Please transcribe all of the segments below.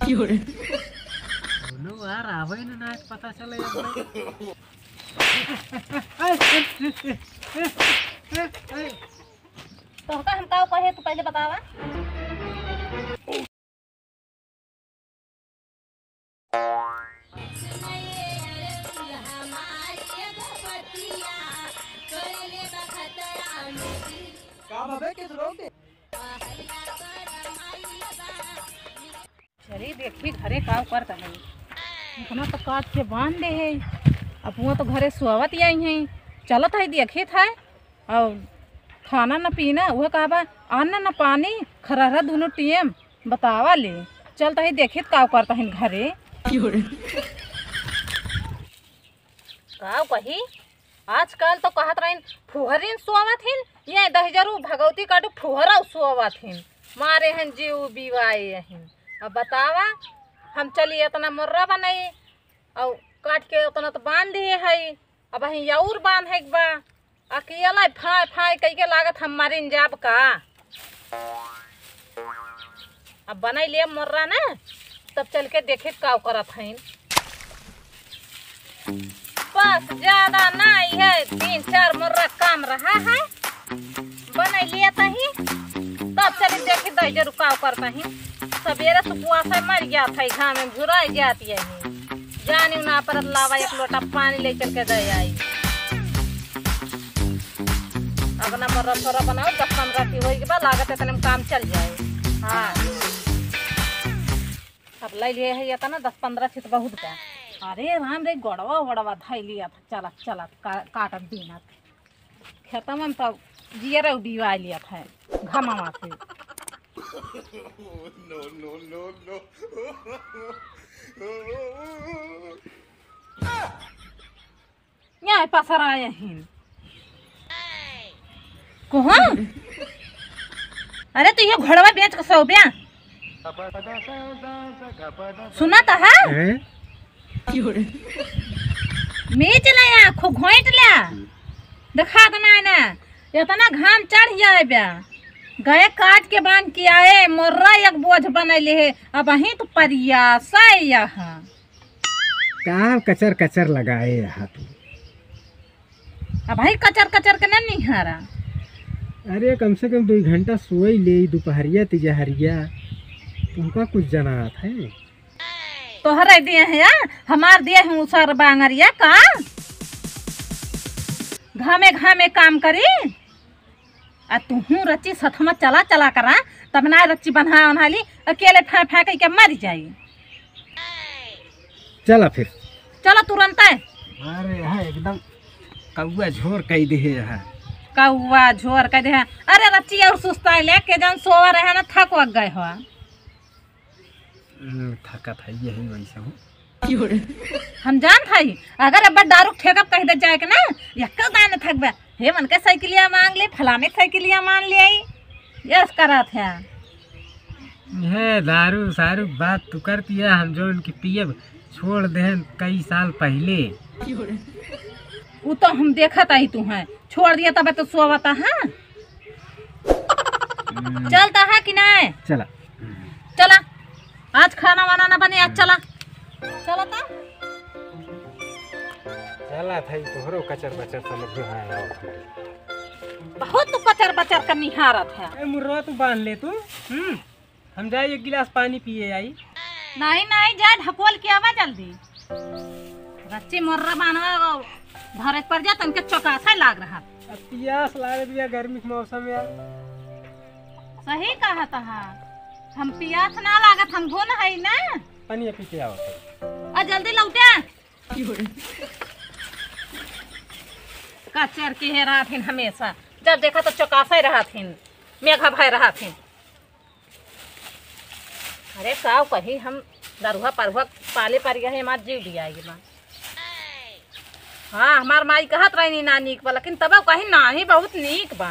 दोनों यार आवे ना पता चले तो हम का कहे तू पहले बतावा। चलिए देखी घरे का करता है इतना तो काट के बांध दे है। अब वो तो घरे सुहावत आई है चलत है देखे था और खाना न पीना वह कहा अन्न न पानी खरहरा दोनों टीएम बतावा ले चलता है देखे का करता है घरे का कही आजकल तो कहत रही फुहरिन सुहावत हिन ये दहजरू भगवती काटू फुहरा सुहावत हिन मारे हन जीव बीवाए हिन। अब बतावा हम चलिए इतना मुर्रा बनाई और काट के उतना तो बांध दिए है अब अही और बांध है बा अकेला फाय फाय कई के लागत हमारे इंजाब का। अब बनाई लिया मुर्रा ना तब चल के देखे का करत है बस ज्यादा नहीं है 3-4 मुर्रा काम रहा है बना लिया तही तब चले देखे दहजरू का करता है। सवेरे सुबह से मर गया था घाम में झुरा जाती है जानी ना पर लावा एक लोटा पानी ले चल के दे आई। अब ना मर्रा थोड़ा बनाओ 10-15 हो के बाद लागत है तने काम चल जाए। हाँ अब ले लिए है ये ना 10-15 थी तो बहुत का। अरे राम रे गड़वा वड़वा धाई लिया था चला चला काटत दीना खेता में तो जियरा बीवा लिया था घामा से। No. यहाँ पसर आए हैं कौन अरे तो ये घोड़वा बेच के 100 रुपया सुना था है मैं चलाया खो घोट लिया दिखा देना ना इतना घाम चढ़ जाए ब्या गए काट के बांध के आए मोर्रा एक बोझ बनैले है अब अही तो परियास यहाँ काम कचर कचर लगाए यहाँ तू अब भाई कचर कचर के नहीं हारा। अरे कम से कम 2 घंटा सोई ले दोपहरिया तिजहरिया तुमका कुछ जनात है तो हरे दिए है यार हमार दिए हैं उसर बांगरिया का घामे घामे काम करी आ तू रच्ची सथमा चला चला करा तब ना रच्ची बना बना ली अकेले फै फै के मर जाई। चला फिर चला तुरंत है। अरे यहाँ एकदम कौआ झोर कह दे है कौआ झोर कह दे है। अरे रच्ची और सुस्ता लेके जन सोवा रहे ना थक वक गए हो थका था यही वैसे हूँ हम जान था अगर अब दारू ठेकब कह दे जाए के ना यक्का दान थकबे हे मन के साइकिलिया मांग ले फलाने साइकिलिया मान ले आई यस करा था है दारू सारू बात तू करती है हम जो उनकी पियब छोड़ दे कई साल पहले वो तो हम देखा था ही तू है छोड़ दिया तब तो सोवता है चलता है कि नहीं चला चला आज खाना वाना ना बने आज चला चला था चला था तोहरो कचर बचर समझ में आया बहुत तो कचर बचर का निहारत है। मुर्रा तू बांध ले तू हम जाए 1 गिलास पानी पिए आई। नहीं जा ढकोल के आवा जल्दी रच्ची मुर्रा बांधवा भरत पर जा तनके चौकासा लाग रहा अब पियास लाग दिया गर्मी के मौसम यार सही कहा था हम पियास ना लागत हम घोन है ना पानी पी के आओ आ जल्दी लौटे कचर के है रहा थीन हमेशा जब देखा तो चौकासा रहा थीन मेघा भय रहा थीन। अरे का कही हम दरुआ परुआ पाले पर गए हमार जीव दिया माँ। हाँ हमार माई कहत रही ना नीक बा लेकिन तब कही ना ही बहुत नीक बा।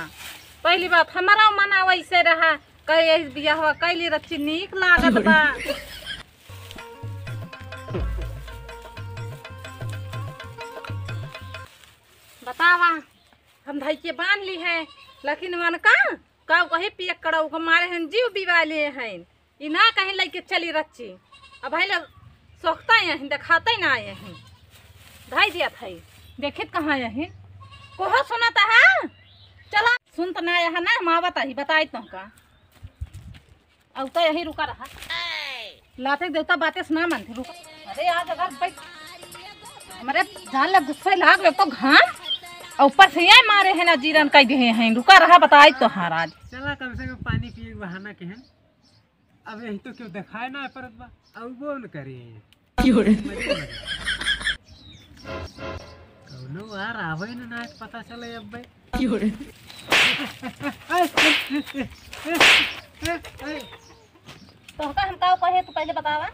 पहली बात हमारा मना वैसे रहा कहे बियाह हुआ कैली रच्ची नीक लागत बा। बतावा हम भाई के बांध ली है लेकिन मन का कही पियक कड़ऊ हमारे हैं जीव बिवा लिए हैं ई ना कहीं लेके चली रच्ची अब भाई लोग सोखता यहीं दिखाते ना यहीं धाई दिया था देखित कहाँ यहीं कोहो सुनाता है चला सुन तो ना यहाँ ना माँ बताई बताई तुमका अब तो यहीं रुका रहा लाते देवता बातें सुना मन थे रुका अरे आज अगर भाई हमारे जान लग गुस्से लाग लग तो घाम और ऊपर से ये मारे है ना जीरन कह दिए हैं रुका रहा बताई तो हाँ आज चला कम से कम पानी पिए के बहाना के हैं अब यही तो क्यों दिखाए ना परत बा अब वो न करे कौनो यार आवे ना आज पता चले अब भाई तो हम का कहे तू पहले बतावा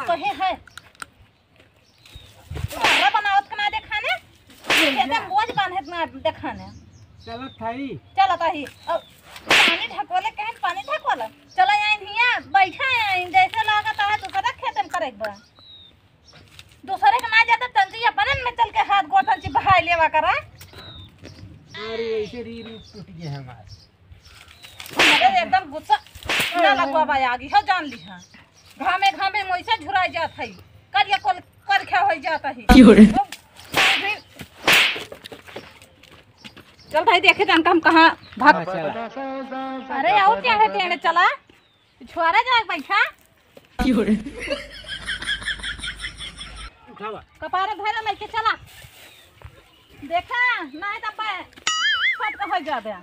कहे है हमरा बनावत के ना देखाने खेते मोज बांधत ना देखाने चलो थाई चल ताही अब पानी ढकवले कहे पानी ढकवला चला यहीं हिया बैठा यहीं जैसे लागत है दूसरा खेत में करे बा दूसरे के ना जाता तंजी अपन में चल के हाथ गोठन ची बहाई लेवा करा अरे ऐसे री टूट गए हमारे हमारे एकदम गुस्सा ना लगवा बा आगी हो जान ली हां घामे घामे मोइसे झुराई जात है करिया कोल कर खा हो जाता है चल भाई देखे जान हम कहां भाग अरे आओ क्या है तेने चला छुआरा जा बैठा उठावा कपारे धरे लेके चला देखा नहीं तो पे फट हो जाबे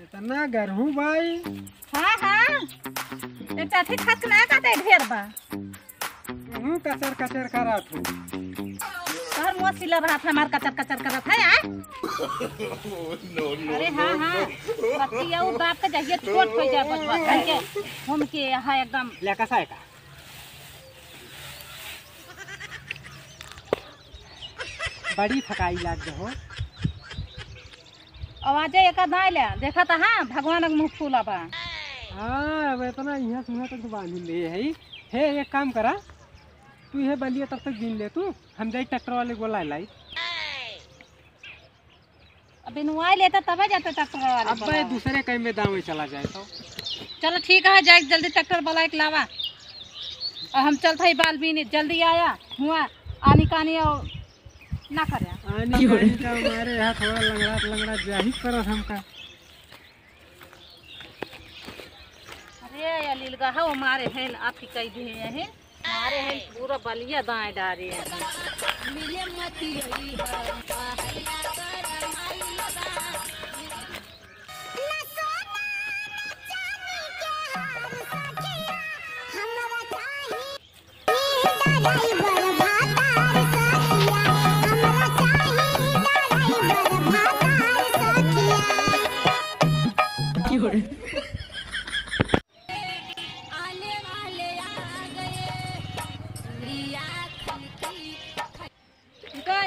इतना गरहू भाई हां हां ए चाची खत ना काटे ढेर बा हूं कचर कचर करा तू सर मुंह सिला रहा था हमार कचर कचर करत है यार अरे हां हां बतिया वो बाप का जहिया छोट हो जाए बचवा घर के हम के यहाँ एकदम लेका साय का बड़ी थकाई लाग हो आवाजे एक दाई ले देखा था हां भगवान के मुंह फूला बा हां अब इतना यहाँ सुना तक बांध ले है एक काम करा तू ये बलिया तब तक गिन ले तू हम जाई ट्रैक्टर वाले को लाई अबे नुआई लेता तब जाता ट्रैक्टर वाले अब भाई दूसरे कहीं में दाम में चला जाए तो चलो ठीक है जाए जल्दी ट्रैक्टर वाला एक लावा और हम चलते ही बाल भी जल्दी आया हुआ आनी कानी और ना करे आनी कानी का हमारे यहाँ थोड़ा लंगड़ा जाही करो हमका अरे अलील का हो मारे हैं आपकी कई भी हैं मारे हैं पूरा बलिया दाएं डारे हैं मिले मती रही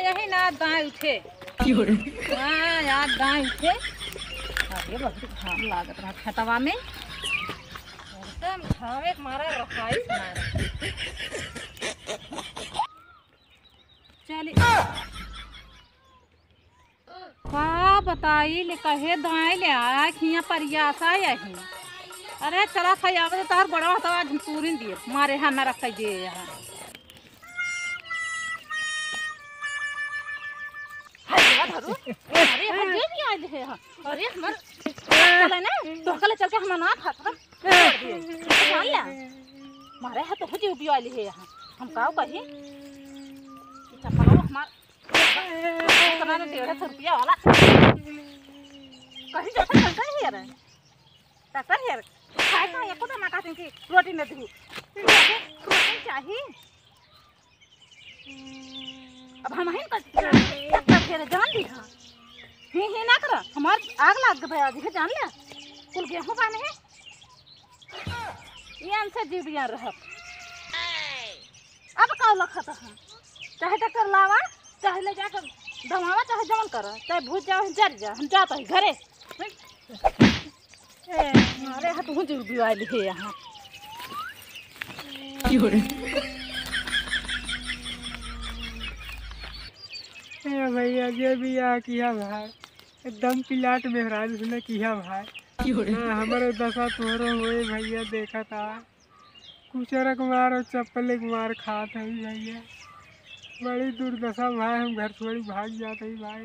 यही ना दाएं उठे हाँ यार दाएं उठे अरे बहुत घाम लागत रहा खतवा में एकदम घावे मारा रखाई चली का बताई ले कहे दाएं ले आ खिया परियासा यही अरे चला खाई आवे तार बड़ा होता आज पूरी दिए मारे हां ना रख दे यहां अरे हम ये भी आए हैं अरे हमर चला ना तो कल चल के हम ना खाता जान ले मारे है तो हो भी आए हैं यहां हम का कही चपलो हमार इतना ना 150 रुपया वाला कहीं जाता चलता है यार ताकर यार खाए का एको ना काटे की रोटी न दू रोटी चाहिए अब हम हैं का फिर जान ली हां ही ना कर हमार आग लाग गया आज जान ले कुल गेहूं पाने है ये हमसे जीविया रह अब का लखत है चाहे टक्कर लावा चाहे ले जाकर दवावा चाहे जमन कर चाहे भूज जाओ जर जा हम जाता है घरे अरे हाथ हूं जीवी वाली है यहां भैया ये भी आ किया भाई एकदम पिलाट मेहराज ने किया भाई ना हमारे दशा तोहरो हुए भैया देखा था कुचरक मार और चप्पल के मार खात है भैया। बड़ी दुर्दशा भाई, हम घर छोड़ी भाग जाते ही भाई।